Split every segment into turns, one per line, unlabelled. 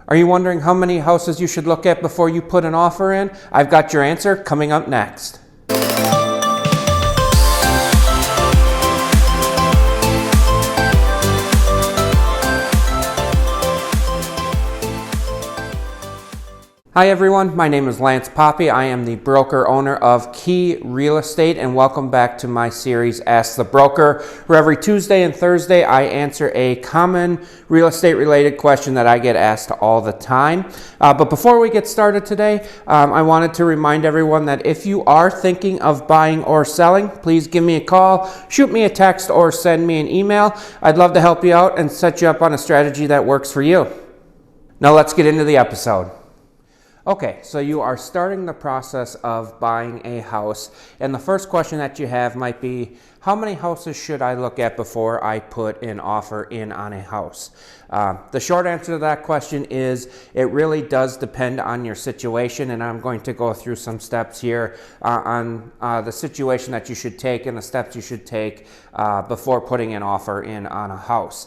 Are you wondering how many houses you should look at before you put an offer in? I've got your answer coming up next. Hi everyone, my name is Lance Poppy. I am the broker owner of Key Real Estate, and welcome back to my series Ask the Broker, where every Tuesday and Thursday I answer a common real estate related question that I get asked all the time. But before we get started today, I wanted to remind everyone that if you are thinking of buying or selling, please give me a call, shoot me a text, or send me an email. I'd love to help you out and set you up on a strategy that works for you. Now let's get into the episode. Okay, so you are starting the process of buying a house, and the first question that you have might be, how many houses should I look at before I put an offer in on a house? The short answer to that question is it really does depend on your situation, and I'm going to go through some steps here on the situation that you should take and the steps you should take before putting an offer in on a house.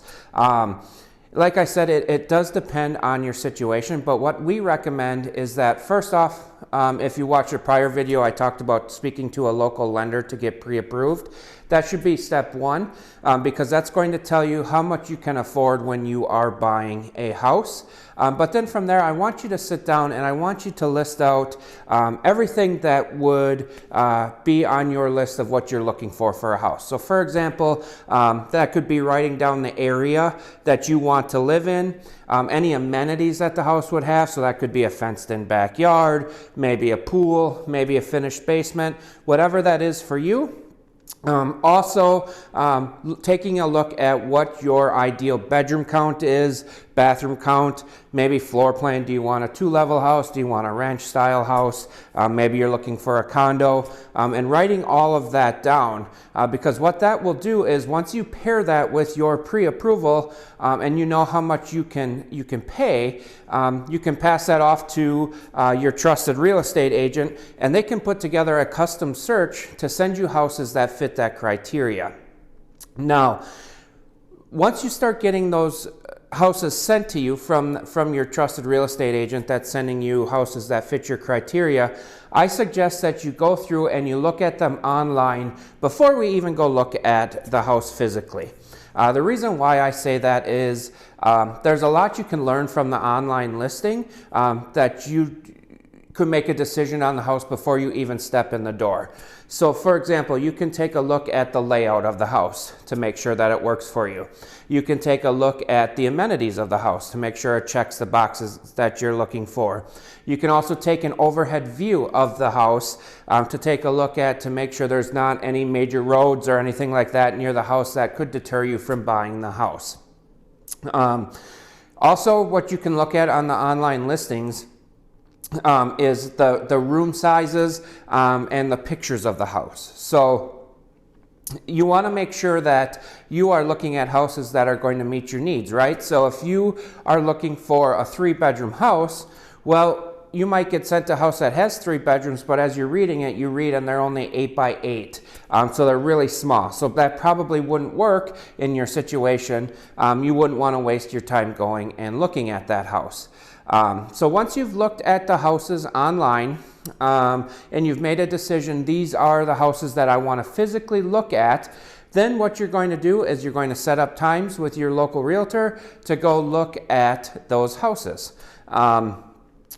Like I said, it does depend on your situation, but what we recommend is that first off, if you watch a prior video, I talked about speaking to a local lender to get pre-approved. That should be step one, because that's going to tell you how much you can afford when you are buying a house. But then from there, I want you to sit down and I want you to list out everything that would be on your list of what you're looking for a house. So for example, that could be writing down the area that you want to live in, any amenities that the house would have. So that could be a fenced-in backyard, maybe a pool, maybe a finished basement, whatever that is for you. Also, taking a look at what your ideal bedroom count is, bathroom count, maybe floor plan. Do you want a 2-level house? Do you want a ranch style house? Maybe you're looking for a condo, and writing all of that down, because what that will do is once you pair that with your pre-approval, and you know how much you can pay, you can pass that off to your trusted real estate agent, and they can put together a custom search to send you houses that fit that criteria. Now, once you start getting those houses sent to you from your trusted real estate agent that's sending you houses that fit your criteria, I suggest that you go through and you look at them online before we even go look at the house physically. The reason why I say that is there's a lot you can learn from the online listing that you could make a decision on the house before you even step in the door. So for example, you can take a look at the layout of the house to make sure that it works for you. You can take a look at the amenities of the house to make sure it checks the boxes that you're looking for. You can also take an overhead view of the house to take a look at to make sure there's not any major roads or anything like that near the house that could deter you from buying the house. Also, what you can look at on the online listings is the room sizes and the pictures of the house. So you want to make sure that you are looking at houses that are going to meet your needs, right? So if you are looking for a 3-bedroom house, well, you might get sent a house that has 3 bedrooms, but as you're reading it, you read and they're only 8 by 8. So they're really small. So that probably wouldn't work in your situation. You wouldn't want to waste your time going and looking at that house. So once you've looked at the houses online and you've made a decision, these are the houses that I want to physically look at, then what you're going to do is you're going to set up times with your local realtor to go look at those houses.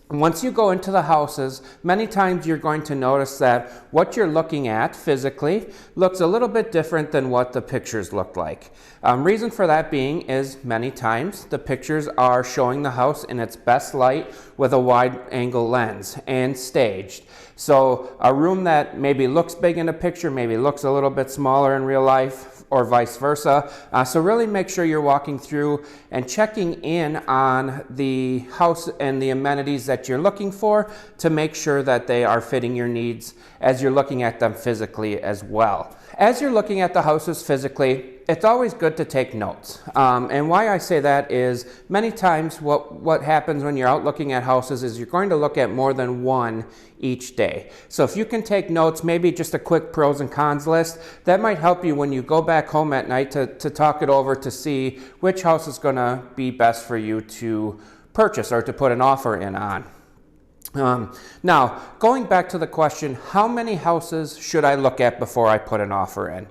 Once you go into the houses, many times you're going to notice that what you're looking at physically looks a little bit different than what the pictures look like. Reason for that being is many times the pictures are showing the house in its best light with a wide angle lens and staged. So a room that maybe looks big in a picture maybe looks a little bit smaller in real life, or vice versa. So really make sure you're walking through and checking in on the house and the amenities that you're looking for to make sure that they are fitting your needs as you're looking at them physically as well. As you're looking at the houses physically, it's always good to take notes. And why I say that is many times what happens when you're out looking at houses is you're going to look at more than one each day. So if you can take notes, maybe just a quick pros and cons list, that might help you when you go back home at night to talk it over to see which house is going to be best for you to purchase or to put an offer in on. Now, going back to the question, how many houses should I look at before I put an offer in?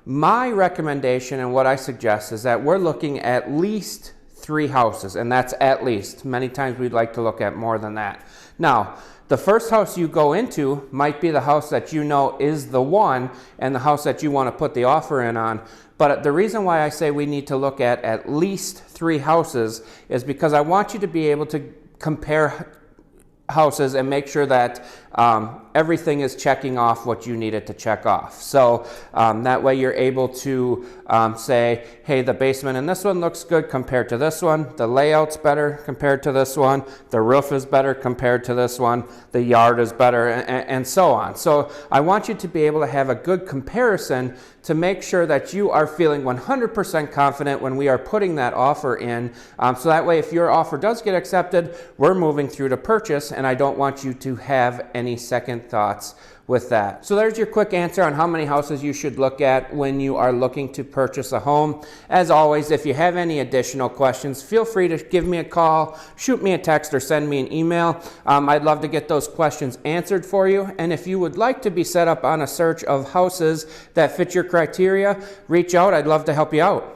My recommendation and what I suggest is that we're looking at least 3 houses, and that's at least. Many times we'd like to look at more than that. Now, the first house you go into might be the house that you know is the one and the house that you want to put the offer in on. But the reason why I say we need to look at least 3 houses is because I want you to be able to compare houses and make sure that everything is checking off what you need it to check off. So that way you're able to say, hey, the basement in this one looks good compared to this one. The layout's better compared to this one. The roof is better compared to this one. The yard is better, and so on. So I want you to be able to have a good comparison to make sure that you are feeling 100% confident when we are putting that offer in. So that way, if your offer does get accepted, we're moving through to purchase, and I don't want you to have any second thoughts with that. So there's your quick answer on how many houses you should look at when you are looking to purchase a home. As always, if you have any additional questions, feel free to give me a call, shoot me a text, or send me an email. I'd love to get those questions answered for you. And if you would like to be set up on a search of houses that fit your criteria, reach out. I'd love to help you out.